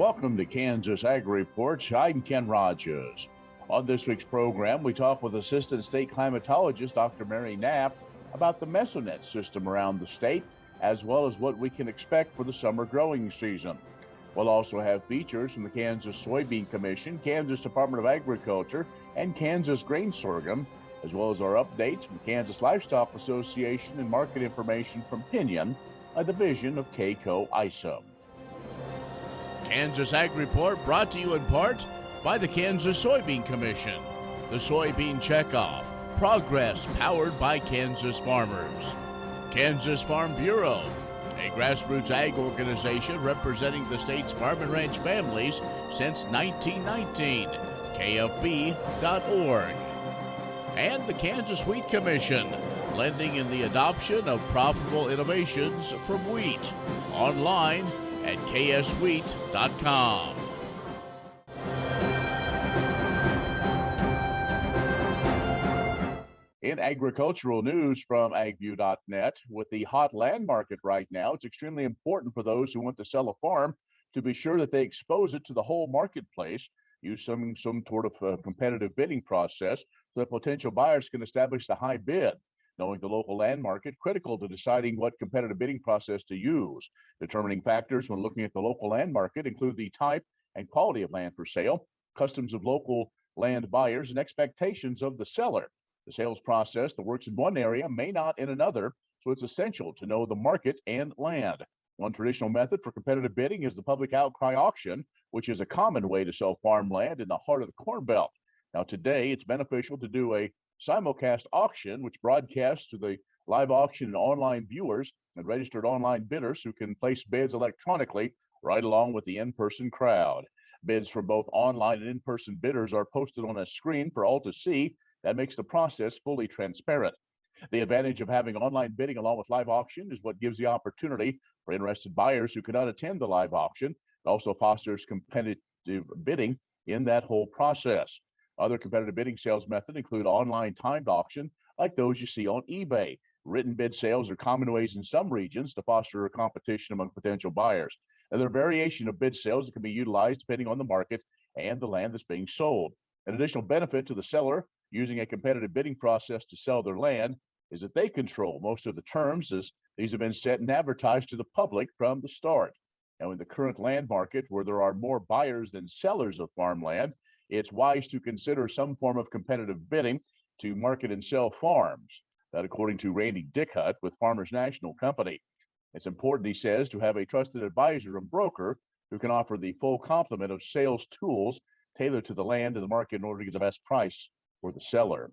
welcome to Kansas Ag Reports. I'm Ken Rogers. On this week's program, we talk with Assistant State Climatologist Dr. Mary Knapp about the Mesonet system around the state, as well as what we can expect for the summer growing season. We'll also have features from the Kansas Soybean Commission, Kansas Department of Agriculture, and Kansas Grain Sorghum, as well as our updates from Kansas Livestock Association and market information from Pinion, a division of KCoe Isom. Kansas Ag Report brought to you in part by the Kansas Soybean Commission, the Soybean Checkoff, progress powered by Kansas farmers. Kansas Farm Bureau, a grassroots ag organization representing the state's farm and ranch families since 1919, KFB.org. And the Kansas Wheat Commission, lending in the adoption of profitable innovations from wheat, online at kswheat.com. In agricultural news from agview.net, with the hot land market right now, it's extremely important for those who want to sell a farm to be sure that they expose it to the whole marketplace, use some sort of competitive bidding process so that potential buyers can establish the high bid. Knowing the local land market, critical to deciding what competitive bidding process to use. Determining factors when looking at the local land market include the type and quality of land for sale, customs of local land buyers, and expectations of the seller. The sales process that works in one area may not in another, so it's essential to know the market and land. One traditional method for competitive bidding is the public outcry auction, which is a common way to sell farmland in the heart of the Corn Belt. Now, today, it's beneficial to do a simulcast auction, which broadcasts to the live auction and online viewers and registered online bidders who can place bids electronically right along with the in-person crowd. Bids from both online and in-person bidders are posted on a screen for all to see. That makes the process fully transparent. The advantage of having online bidding along with live auction is what gives the opportunity for interested buyers who cannot attend the live auction. It also fosters competitive bidding in that whole process. Other competitive bidding sales methods include online timed auction, like those you see on eBay. Written bid sales are common ways in some regions to foster a competition among potential buyers. And there are variation of bid sales that can be utilized depending on the market and the land that's being sold. An additional benefit to the seller using a competitive bidding process to sell their land is that they control most of the terms, as these have been set and advertised to the public from the start. Now, in the current land market, where there are more buyers than sellers of farmland, it's wise to consider some form of competitive bidding to market and sell farms. That, according to Randy Dickhut with Farmers National Company. It's important, he says, to have a trusted advisor and broker who can offer the full complement of sales tools tailored to the land and the market in order to get the best price for the seller.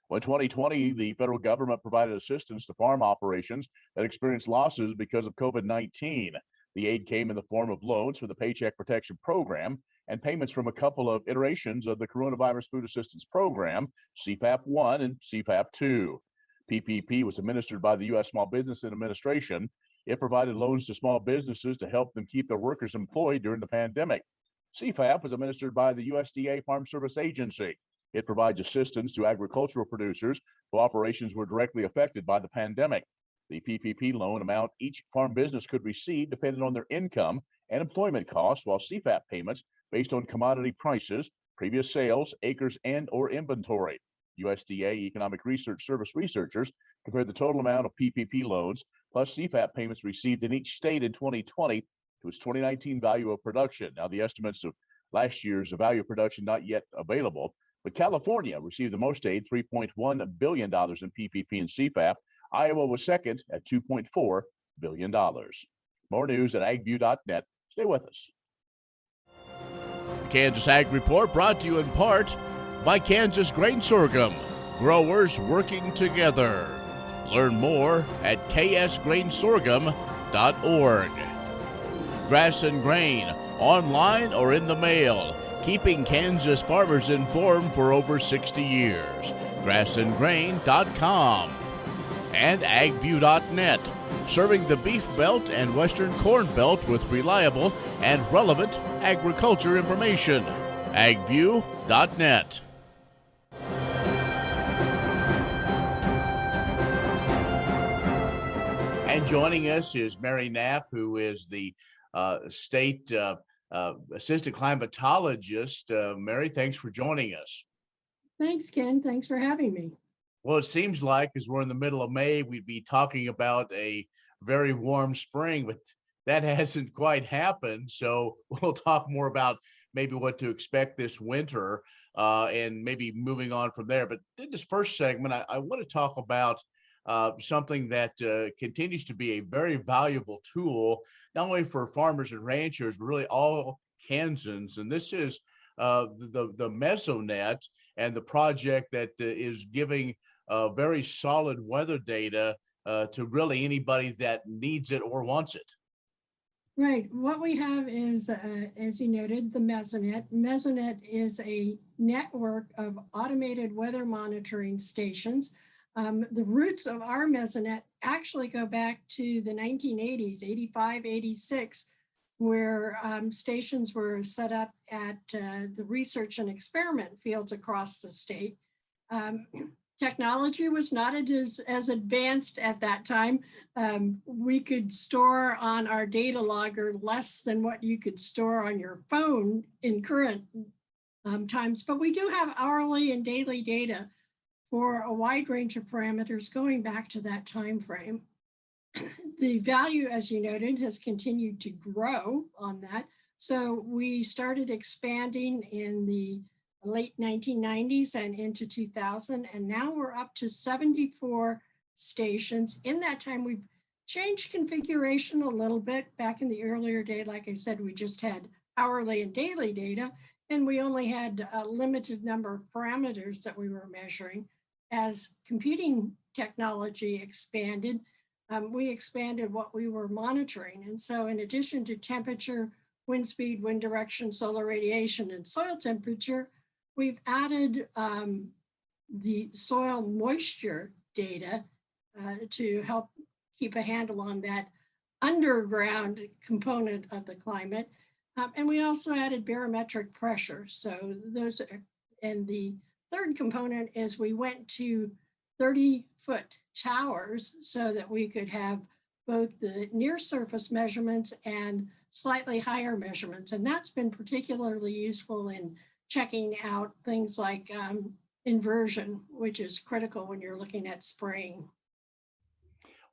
Well, in 2020, the federal government provided assistance to farm operations that experienced losses because of COVID-19. The aid came in the form of loans for the Paycheck Protection Program and payments from a couple of iterations of the Coronavirus Food Assistance Program, CFAP 1 and CFAP 2. PPP was administered by the U.S. Small Business Administration. It provided loans to small businesses to help them keep their workers employed during the pandemic. CFAP was administered by the USDA Farm Service Agency. It provides assistance to agricultural producers whose operations were directly affected by the pandemic. The PPP loan amount each farm business could receive depended on their income and employment costs, while CFAP payments based on commodity prices, previous sales, acres, and or inventory. USDA Economic Research Service researchers compared the total amount of PPP loans plus CFAP payments received in each state in 2020 to its 2019 value of production. Now, the estimates of last year's value of production not yet available, but California received the most aid, $3.1 billion in PPP and CFAP. Iowa was second at $2.4 billion. More news at agview.net. Stay with us. Kansas Ag Report brought to you in part by Kansas Grain Sorghum, growers working together. Learn more at ksgrainsorghum.org. Grass and Grain, online or in the mail, keeping Kansas farmers informed for over 60 years. grassandgrain.com. And agview.net, serving the Beef Belt and Western Corn Belt with reliable and relevant agriculture information. agview.net. And joining us is Mary Knapp, who is the state assistant climatologist. Mary, thanks for joining us. Thanks, Ken. Thanks for having me. Well, it seems like as we're in the middle of May, we'd be talking about a very warm spring, but that hasn't quite happened. So we'll talk more about maybe what to expect this winter and maybe moving on from there. But in this first segment, I want to talk about something that continues to be a very valuable tool, not only for farmers and ranchers, but really all Kansans. And this is the Mesonet and the project that is giving very solid weather data to really anybody that needs it or wants it. Right. What we have is, as you noted, the Mesonet. Mesonet is a network of automated weather monitoring stations. The roots of our Mesonet actually go back to the 1980s, 85, 86, where stations were set up at the research and experiment fields across the state. Technology was not as advanced at that time. We could store on our data logger less than what you could store on your phone in current times, but we do have hourly and daily data for a wide range of parameters going back to that time frame. The value, as you noted, has continued to grow on that. So we started expanding in the late 1990s and into 2000, and now we're up to 74 stations. In that time, we've changed configuration a little bit. Back in the earlier day, like I said, we just had hourly and daily data, and we only had a limited number of parameters that we were measuring. As computing technology expanded, we expanded what we were monitoring. And so in addition to temperature, wind speed, wind direction, solar radiation, and soil temperature, we've added the soil moisture data to help keep a handle on that underground component of the climate. And we also added barometric pressure. So those are, and the third component is we went to 30-foot towers so that we could have both the near surface measurements and slightly higher measurements. And that's been particularly useful in checking out things like inversion, which is critical when you're looking at spraying.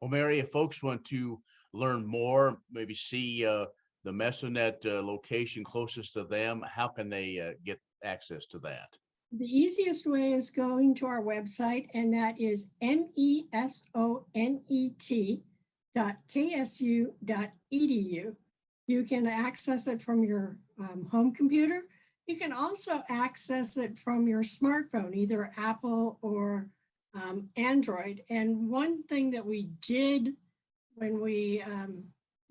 Well, Mary, if folks want to learn more, maybe see the Mesonet location closest to them, how can they get access to that? The easiest way is going to our website, and that is mesonet.ksu.edu. You can access it from your home computer. You can also access it from your smartphone, either Apple or Android. And one thing that we did when we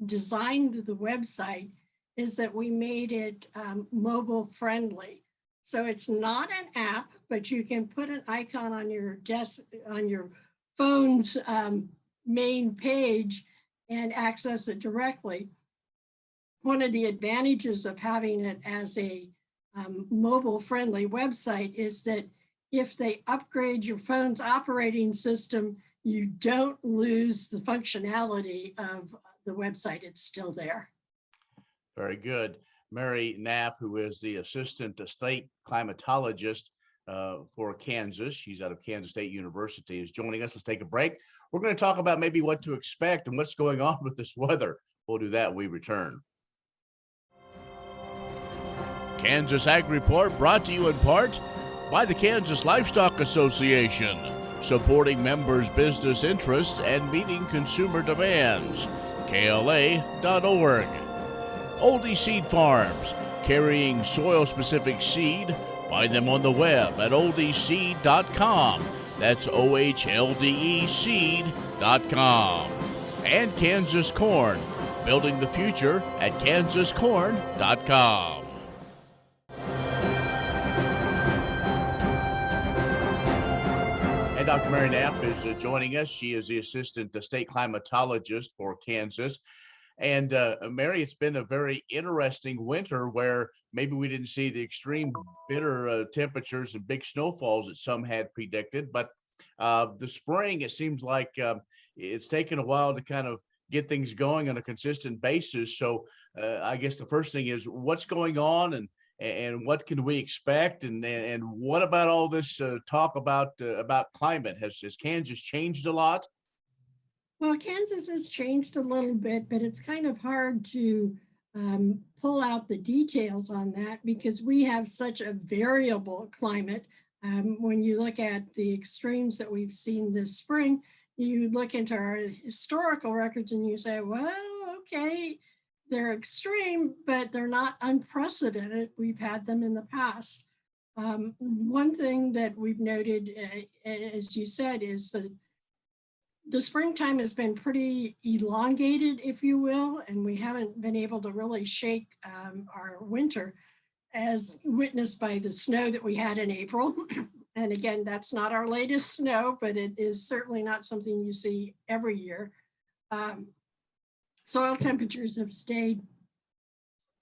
designed the website is that we made it mobile friendly. So it's not an app, but you can put an icon on your desk, on your phone's main page and access it directly. One of the advantages of having it as a mobile friendly website is that if they upgrade your phone's operating system, you don't lose the functionality of the website. It's still there. Very good. Mary Knapp, who is the assistant state climatologist for Kansas, she's out of Kansas State University, is joining us. Let's take a break. We're going to talk about maybe what to expect and what's going on with this weather. We'll do that when we return. Kansas Ag Report brought to you in part by the Kansas Livestock Association, supporting members' business interests and meeting consumer demands. KLA.org. Oldies Seed Farms, carrying soil-specific seed. Find them on the web at oldiesseed.com. That's OHLDE seed.com. And Kansas Corn, building the future at kansascorn.com. And Dr. Mary Knapp is joining us. She is the assistant state climatologist for Kansas. And Mary, it's been a very interesting winter where maybe we didn't see the extreme bitter temperatures and big snowfalls that some had predicted. But the spring, it seems like it's taken a while to kind of get things going on a consistent basis. So I guess the first thing is what's going on, and what can we expect, and what about all this talk about climate? Has Kansas changed a lot? Well, Kansas has changed a little bit, but it's kind of hard to pull out the details on that because we have such a variable climate. When you look at the extremes that we've seen this spring, you look into our historical records and you say, well, okay, they're extreme, but they're not unprecedented. We've had them in the past. One thing that we've noted, as you said, is that the springtime has been pretty elongated, if you will, and we haven't been able to really shake our winter, as witnessed by the snow that we had in April. And again, that's not our latest snow, but it is certainly not something you see every year. Soil temperatures have stayed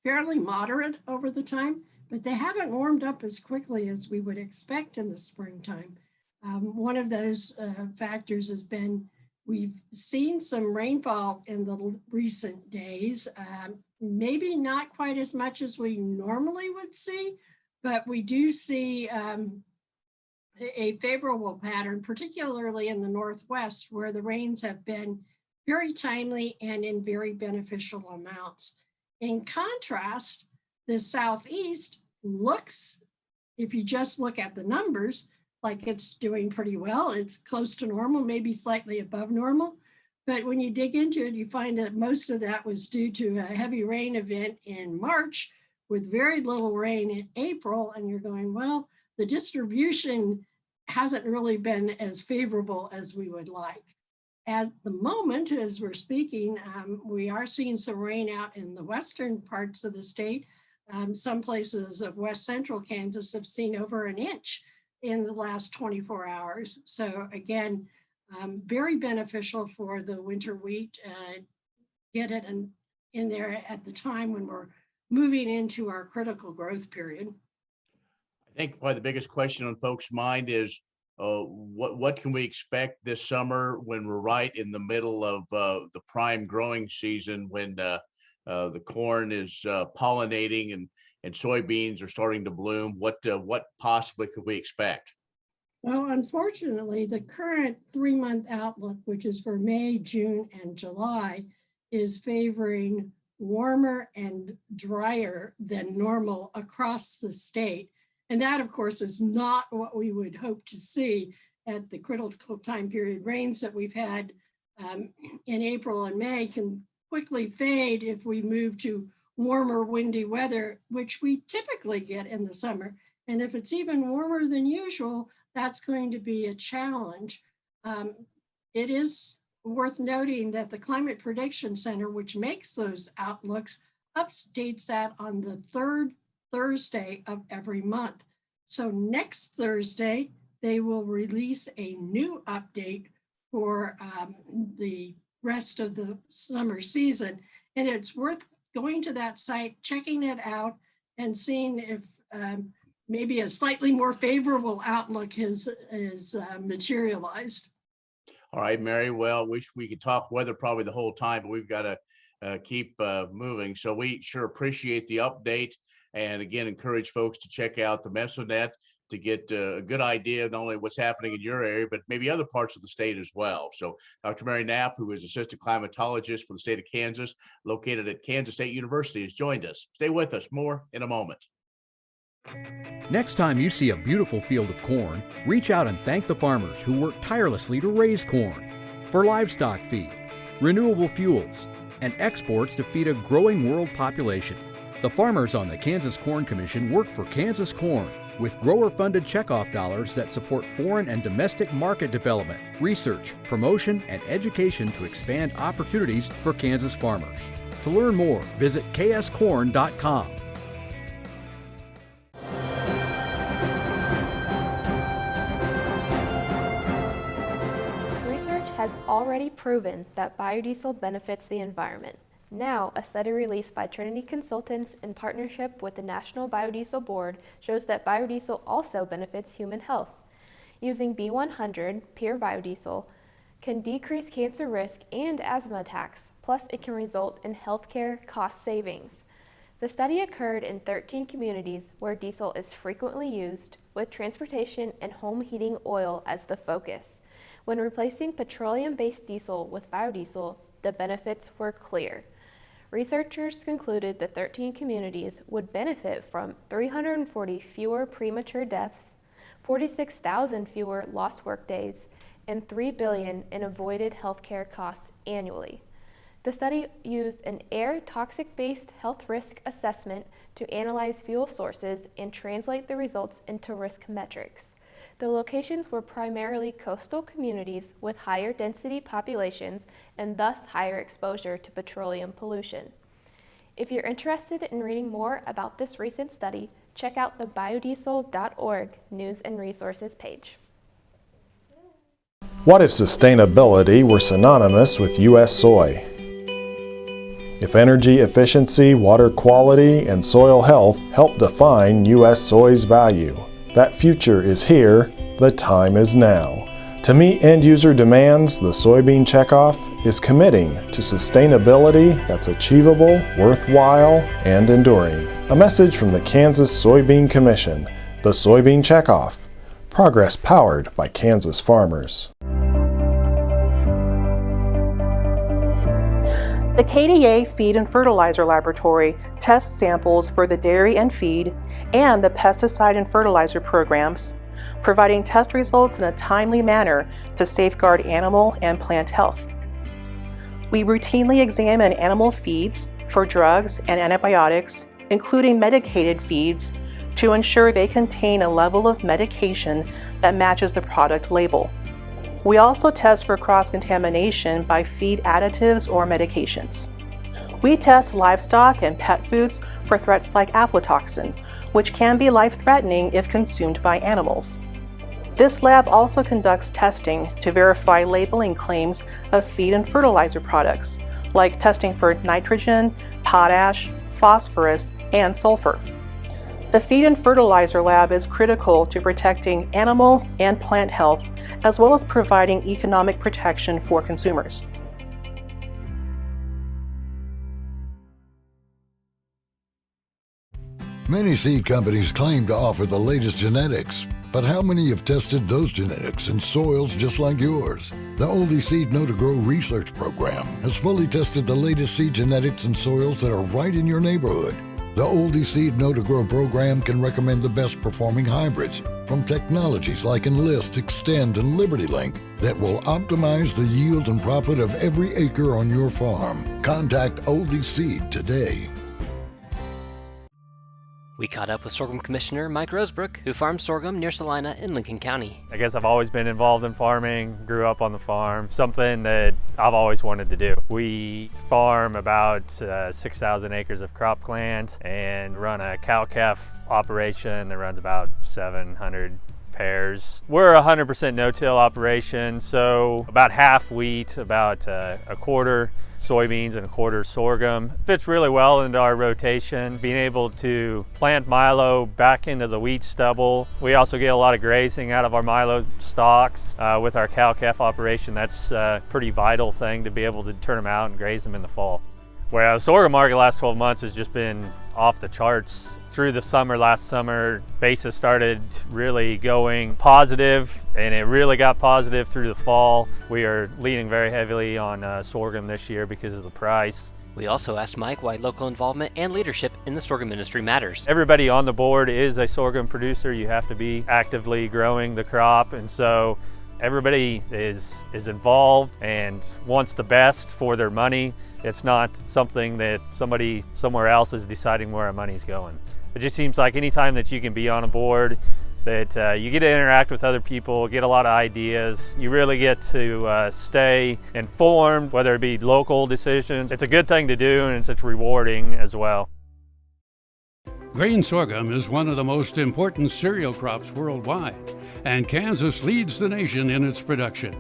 fairly moderate over the time, but they haven't warmed up as quickly as we would expect in the springtime. One of those factors has been we've seen some rainfall in the recent days, maybe not quite as much as we normally would see, but we do see a favorable pattern, particularly in the Northwest, where the rains have been very timely and in very beneficial amounts. In contrast, the Southeast looks, if you just look at the numbers, like it's doing pretty well. It's close to normal, maybe slightly above normal. But when you dig into it, you find that most of that was due to a heavy rain event in March with very little rain in April. And you're going, well, the distribution hasn't really been as favorable as we would like. At the moment, as we're speaking, we are seeing some rain out in the western parts of the state. Some places of west central Kansas have seen over an inch in the last 24 hours. So again, very beneficial for the winter wheat. Get it in there at the time when we're moving into our critical growth period. I think probably the biggest question on folks' mind is what can we expect this summer when we're right in the middle of the prime growing season, when the corn is pollinating and soybeans are starting to bloom? What possibly could we expect? Well, unfortunately, the current 3-month outlook, which is for May, June, and July, is favoring warmer and drier than normal across the state. And that, of course, is not what we would hope to see at the critical time period. Rains that we've had in April and May can quickly fade if we move to warmer, windy weather, which we typically get in the summer. And if it's even warmer than usual, that's going to be a challenge. It is worth noting that the Climate Prediction Center, which makes those outlooks, updates that on the third Thursday of every month. So next Thursday, they will release a new update for the rest of the summer season. And it's worth going to that site, checking it out, and seeing if maybe a slightly more favorable outlook is materialized. All right, Mary. Well, wish we could talk weather probably the whole time, but we've got to keep moving. So we sure appreciate the update. And again, encourage folks to check out the Mesonet to get a good idea of not only what's happening in your area, but maybe other parts of the state as well. So Dr. Mary Knapp, who is assistant climatologist for the state of Kansas, located at Kansas State University, has joined us. Stay with us. More in a moment. Next time you see a beautiful field of corn, reach out and thank the farmers who work tirelessly to raise corn for livestock feed, renewable fuels, and exports to feed a growing world population. The farmers on the Kansas Corn Commission work for Kansas Corn with grower-funded checkoff dollars that support foreign and domestic market development, research, promotion, and education to expand opportunities for Kansas farmers. To learn more, visit kscorn.com. Research has already proven that biodiesel benefits the environment. Now, a study released by Trinity Consultants in partnership with the National Biodiesel Board shows that biodiesel also benefits human health. Using B100 pure biodiesel can decrease cancer risk and asthma attacks, plus it can result in healthcare cost savings. The study occurred in 13 communities where diesel is frequently used, with transportation and home heating oil as the focus. When replacing petroleum-based diesel with biodiesel, the benefits were clear. Researchers concluded the 13 communities would benefit from 340 fewer premature deaths, 46,000 fewer lost workdays, and $3 billion in avoided healthcare costs annually. The study used an air toxic-based health risk assessment to analyze fuel sources and translate the results into risk metrics. The locations were primarily coastal communities with higher density populations and thus higher exposure to petroleum pollution. If you're interested in reading more about this recent study, check out the biodiesel.org news and resources page. What if sustainability were synonymous with U.S. soy? If energy efficiency, water quality, and soil health help define U.S. soy's value, that future is here, the time is now. To meet end-user demands, the Soybean Checkoff is committing to sustainability that's achievable, worthwhile, and enduring. A message from the Kansas Soybean Commission, the Soybean Checkoff, progress powered by Kansas farmers. The KCoe Feed and Fertilizer Laboratory tests samples for the dairy and feed and the pesticide and fertilizer programs, providing test results in a timely manner to safeguard animal and plant health. We routinely examine animal feeds for drugs and antibiotics, including medicated feeds, to ensure they contain a level of medication that matches the product label. We also test for cross-contamination by feed additives or medications. We test livestock and pet foods for threats like aflatoxin, which can be life-threatening if consumed by animals. This lab also conducts testing to verify labeling claims of feed and fertilizer products, like testing for nitrogen, potash, phosphorus, and sulfur. The Feed and Fertilizer Lab is critical to protecting animal and plant health, as well as providing economic protection for consumers. Many seed companies claim to offer the latest genetics, but how many have tested those genetics in soils just like yours? The Oldies Seed Know to Grow research program has fully tested the latest seed genetics in soils that are right in your neighborhood. The Oldies Seed Know to Grow program can recommend the best performing hybrids from technologies like Enlist, Extend, and LibertyLink that will optimize the yield and profit of every acre on your farm. Contact Oldies Seed today. We caught up with Sorghum Commissioner Mike Rosebrook, who farms sorghum near Salina in Lincoln County. I guess I've always been involved in farming, grew up on the farm, something that I've always wanted to do. We farm about 6,000 acres of cropland and run a cow-calf operation that runs about 700 pairs. We're a 100% no-till operation, so about half wheat, about a quarter soybeans and a quarter sorghum. Fits really well into our rotation, being able to plant milo back into the wheat stubble. We also get a lot of grazing out of our milo stalks. With our cow-calf operation, that's a pretty vital thing to be able to turn them out and graze them in the fall. Well, the sorghum market the last 12 months has just been off the charts. Through the summer, last summer, basis started really going positive, and it really got positive through the fall. We are leaning very heavily on sorghum this year because of the price. We also asked Mike why local involvement and leadership in the sorghum industry matters. Everybody on the board is a sorghum producer. You have to be actively growing the crop, and so everybody is involved and wants the best for their money. It's not something that somebody somewhere else is deciding where our money's going. It just seems like anytime that you can be on a board, that you get to interact with other people, get a lot of ideas. You really get to stay informed, whether it be local decisions. It's a good thing to do, and it's rewarding as well. Grain sorghum is one of the most important cereal crops worldwide, and Kansas leads the nation in its production.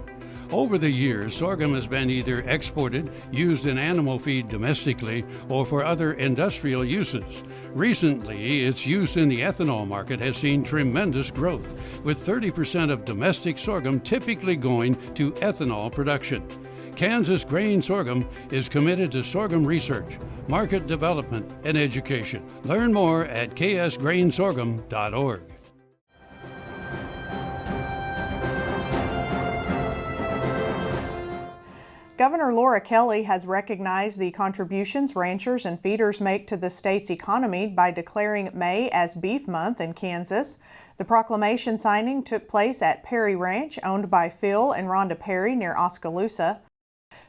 Over the years, sorghum has been either exported, used in animal feed domestically, or for other industrial uses. Recently, its use in the ethanol market has seen tremendous growth, with 30% of domestic sorghum typically going to ethanol production. Kansas Grain Sorghum is committed to sorghum research, market development, and education. Learn more at ksgrainsorghum.org. Governor Laura Kelly has recognized the contributions ranchers and feeders make to the state's economy by declaring May as Beef Month in Kansas. The proclamation signing took place at Perry Ranch, owned by Phil and Rhonda Perry near Oskaloosa.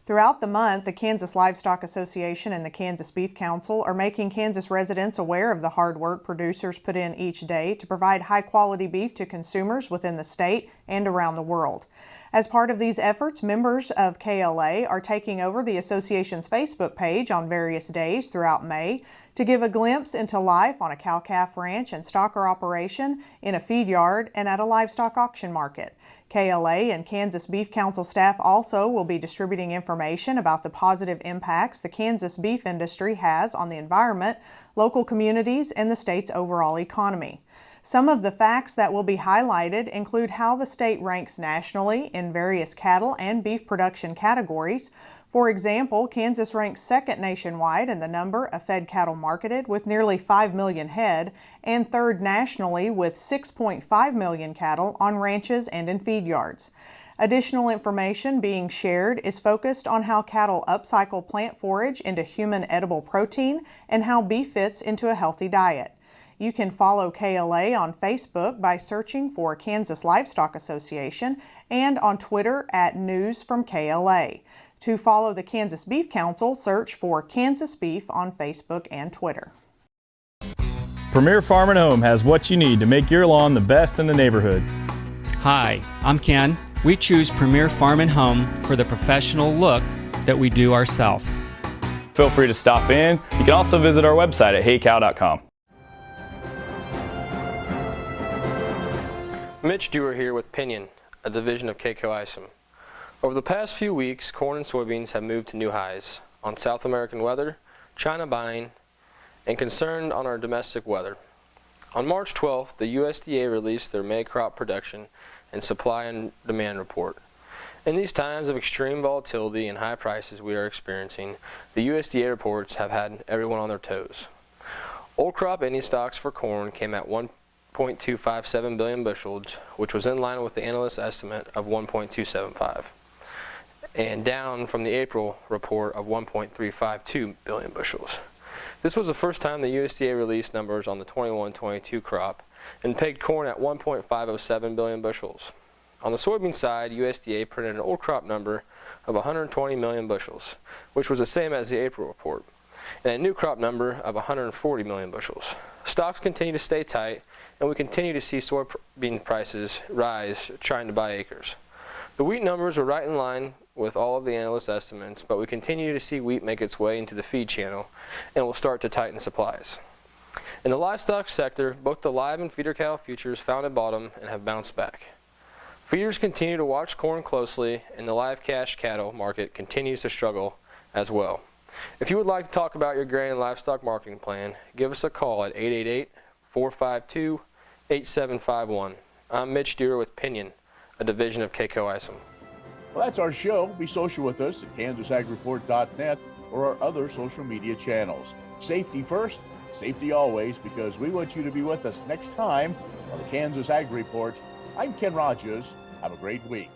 Throughout the month, the Kansas Livestock Association and the Kansas Beef Council are making Kansas residents aware of the hard work producers put in each day to provide high-quality beef to consumers within the state and around the world. As part of these efforts, members of KLA are taking over the association's Facebook page on various days throughout May to give a glimpse into life on a cow-calf ranch and stocker operation, in a feed yard, and at a livestock auction market. KLA and Kansas Beef Council staff also will be distributing information about the positive impacts the Kansas beef industry has on the environment, local communities, and the state's overall economy. Some of the facts that will be highlighted include how the state ranks nationally in various cattle and beef production categories. For example, Kansas ranks second nationwide in the number of fed cattle marketed with nearly 5 million head, and third nationally with 6.5 million cattle on ranches and in feed yards. Additional information being shared is focused on how cattle upcycle plant forage into human edible protein and how beef fits into a healthy diet. You can follow KLA on Facebook by searching for Kansas Livestock Association and on Twitter at News from KLA. To follow the Kansas Beef Council, search for Kansas Beef on Facebook and Twitter. Premier Farm & Home has what you need to make your lawn the best in the neighborhood. Hi, I'm Ken. We choose Premier Farm & Home for the professional look that we do ourselves. Feel free to stop in. You can also visit our website at heycow.com. Mitch Dewar here with Pinion, a division of KCoe Isom. Over the past few weeks, corn and soybeans have moved to new highs on South American weather, China buying, and concern on our domestic weather. On March 12th, the USDA released their May crop production and supply and demand report. In these times of extreme volatility and high prices we are experiencing, the USDA reports have had everyone on their toes. Old crop ending stocks for corn came at 1.257 billion bushels, which was in line with the analyst estimate of 1.275, and down from the April report of 1.352 billion bushels. This was the first time the USDA released numbers on the 21-22 crop and pegged corn at 1.507 billion bushels. On the soybean side, USDA printed an old crop number of 120 million bushels, which was the same as the April report, and a new crop number of 140 million bushels. Stocks continue to stay tight, and we continue to see soybean prices rise trying to buy acres. The wheat numbers were right in line with all of the analyst estimates, but we continue to see wheat make its way into the feed channel and will start to tighten supplies. In the livestock sector, both the live and feeder cattle futures found a bottom and have bounced back. Feeders continue to watch corn closely, and the live cash cattle market continues to struggle as well. If you would like to talk about your grain and livestock marketing plan, give us a call at 888-452-8751. I'm Mitch Dewar with Pinion, a division of KCoe Isom. Well, that's our show. Be social with us at KansasAgReport.net or our other social media channels. Safety first, safety always, because we want you to be with us next time on the Kansas Ag Report. I'm Ken Rogers. Have a great week.